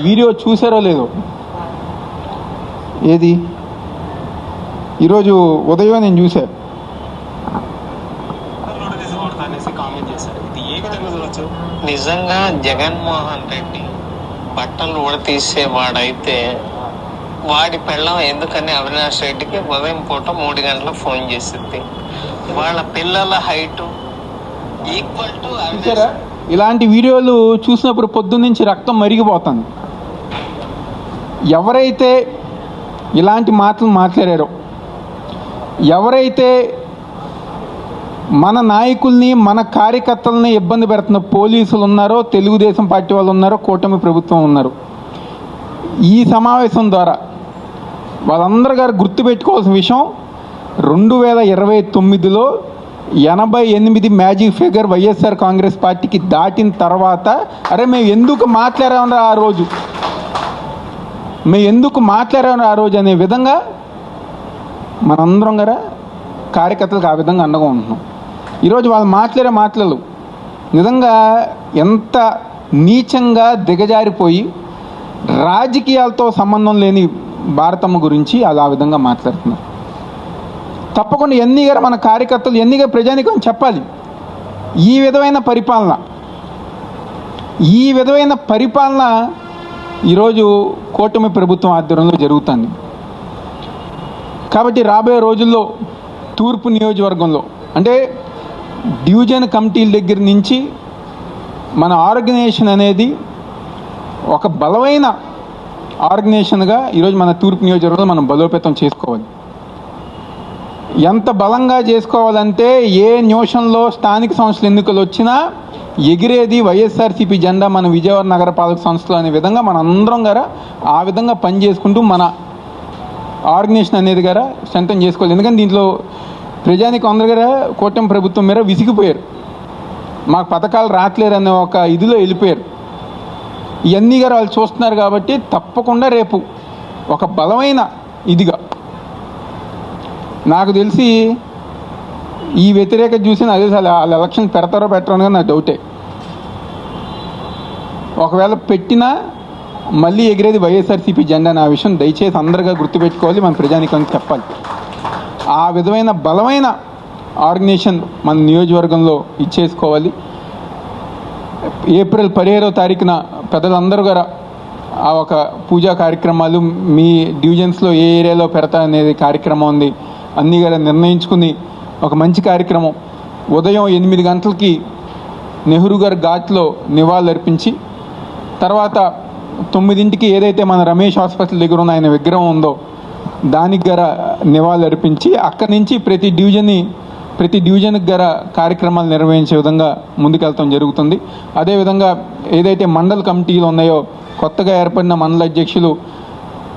Video చూసారో లేదో, ఏది ఈరోజు ఉదయం నేను చూసా. నిజంగా జగన్మోహన్ రెడ్డి బట్టలు ఉడతీసేవాడైతే వాడి పెళ్ళం ఎందుకని అవినాష్ రెడ్డికి ఉదయం పూట 3 గంటలకు ఫోన్ చేసింది. వాళ్ళ పిల్లల హైట్ ఈక్వల్ టు ఇలాంటి వీడియోలు చూసినప్పుడు పొద్దున్నుంచి రక్తం మరిగిపోతుంది. ఎవరైతే ఇలాంటి మాటలు మాట్లాడారో, ఎవరైతే మన నాయకుల్ని మన కార్యకర్తలని ఇబ్బంది పెడుతున్న పోలీసులు ఉన్నారో, తెలుగుదేశం పార్టీ వాళ్ళు ఉన్నారో, కూటమి ప్రభుత్వం ఉన్నారు, ఈ సమావేశం ద్వారా వాళ్ళందరూ గారు గుర్తుపెట్టుకోవాల్సిన విషయం 2029లో 88 మ్యాజిక్ ఫిగర్ వైఎస్ఆర్ కాంగ్రెస్ పార్టీకి దాటిన తర్వాత అరే మేము ఎందుకు మాట్లాడామరా ఆ రోజు, మేము ఎందుకు మాట్లాడామరా ఆ రోజు అనే విధంగా మనందరం గారా కార్యకర్తలకు ఆ విధంగా అండగా ఉంటున్నాం. ఈరోజు వాళ్ళు మాట్లాడే మాటలు నిజంగా ఎంత నీచంగా దిగజారిపోయి రాజకీయాలతో సంబంధం లేని భారతమ్మ గురించి అలా ఆ విధంగా మాట్లాడుతున్నారు. తప్పకుండా ఎన్నిగా మన కార్యకర్తలు ఎన్నిగా ప్రజానికం చెప్పాలి. ఈ విధమైన పరిపాలన ఈరోజు కూటమి ప్రభుత్వం ఆధ్వర్యంలో జరుగుతుంది. కాబట్టి రాబోయే రోజుల్లో తూర్పు నియోజకవర్గంలో అంటే డివిజన్ కమిటీల దగ్గర నుంచి మన ఆర్గనైజేషన్ అనేది ఒక బలమైన ఆర్గనైజేషన్గా ఈరోజు మన తూర్పు నియోజకవర్గంలో మనం బలోపేతం చేసుకోవాలి. ఎంత బలంగా చేసుకోవాలంటే ఏ నిమిషంలో స్థానిక సంస్థల ఎన్నికలు వచ్చినా ఎగిరేది వైఎస్ఆర్సీపీ జెండా మన విజయవాడ నగరపాలక సంస్థలు అనే విధంగా మన అందరం గారా ఆ విధంగా పనిచేసుకుంటూ మన ఆర్గనైజేషన్ అనేది గారా స్ట్రెంథెన్ చేసుకోవాలి. ఎందుకంటే దీంట్లో ప్రజానికి అందరు గారా కూటమి ప్రభుత్వం మీద విసిగిపోయారు, మాకు పథకాలు రావట్లేరు అనే ఒక ఇదిలో వెళ్ళిపోయారు. ఇవన్నీ గారు వాళ్ళు చూస్తున్నారు. కాబట్టి తప్పకుండా రేపు ఒక బలమైన ఇదిగా నాకు తెలిసి ఈ వ్యతిరేకత చూసి నాకు తెలిసి వాళ్ళు ఎలక్షన్ పెడతారో పెట్టరో అని నాకు డౌటే. ఒకవేళ పెట్టినా మళ్ళీ ఎగిరేది వైఎస్ఆర్సీపీ జెండా అనే విషయం దయచేసి అందరిగా గుర్తుపెట్టుకోవాలి, మన ప్రజానికానికి చెప్పాలి. ఆ విధమైన బలమైన ఆర్గనైజేషన్ మన నియోజకవర్గంలో ఇచ్చేసుకోవాలి. ఏప్రిల్ 15వ తారీఖున పెద్దలందరూ గారు ఆ ఒక పూజా కార్యక్రమాలు మీ డివిజన్స్లో ఏ ఏరియాలో పెడతా అనేది కార్యక్రమం ఉంది అన్నీ గారు నిర్ణయించుకుని ఒక మంచి కార్యక్రమం ఉదయం 8 గంటలకి నెహ్రూ గారి ఘాట్లో నివాళులు అర్పించి తర్వాత 9ంటికి ఏదైతే మన రమేష్ హాస్పిటల్ దగ్గర ఉన్న ఆయన విగ్రహం ఉందో దానికి గర నివాళులు అర్పించి అక్కడి నుంచి ప్రతి డివిజన్కి గర కార్యక్రమాలు నిర్వహించే విధంగా ముందుకెళ్తాం జరుగుతుంది. అదేవిధంగా ఏదైతే మండల కమిటీలు ఉన్నాయో కొత్తగా ఏర్పడిన మండల అధ్యక్షులు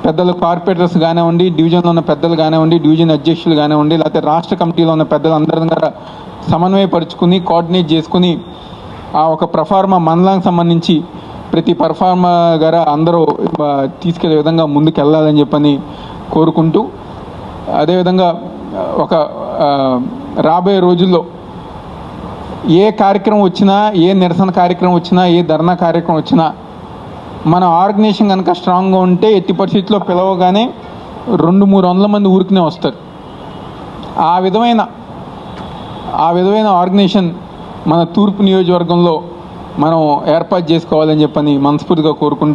పెద్దలు కార్పొరేటర్స్ కానివ్వండి, డివిజన్లో ఉన్న పెద్దలు కానివ్వండి, డివిజన్ అధ్యక్షులు కానివ్వండి, లేకపోతే రాష్ట్ర కమిటీలో ఉన్న పెద్దలు అందరి ద్వారా సమన్వయపరుచుకుని కోఆర్డినేట్ చేసుకుని ఆ ఒక ప్రఫార్మా మండలానికి సంబంధించి ప్రతి పర్ఫార్మా గారా అందరూ తీసుకెళ్లే విధంగా ముందుకు వెళ్ళాలని చెప్పని కోరుకుంటూ, అదేవిధంగా ఒక రాబోయే రోజుల్లో ఏ కార్యక్రమం వచ్చినా, ఏ నిరసన కార్యక్రమం వచ్చినా, ఏ ధర్నా కార్యక్రమం వచ్చినా మన ఆర్గనైజేషన్ కనుక స్ట్రాంగ్గా ఉంటే ఎట్టి పరిస్థితుల్లో పిలవగానే 200-300 మంది ఊరికనే వస్తారు. ఆ విధమైన ఆర్గనైజేషన్ మన తూర్పు నియోజకవర్గంలో మనం ఏర్పాటు చేసుకోవాలని చెప్పని మనస్ఫూర్తిగా కోరుకుంటూ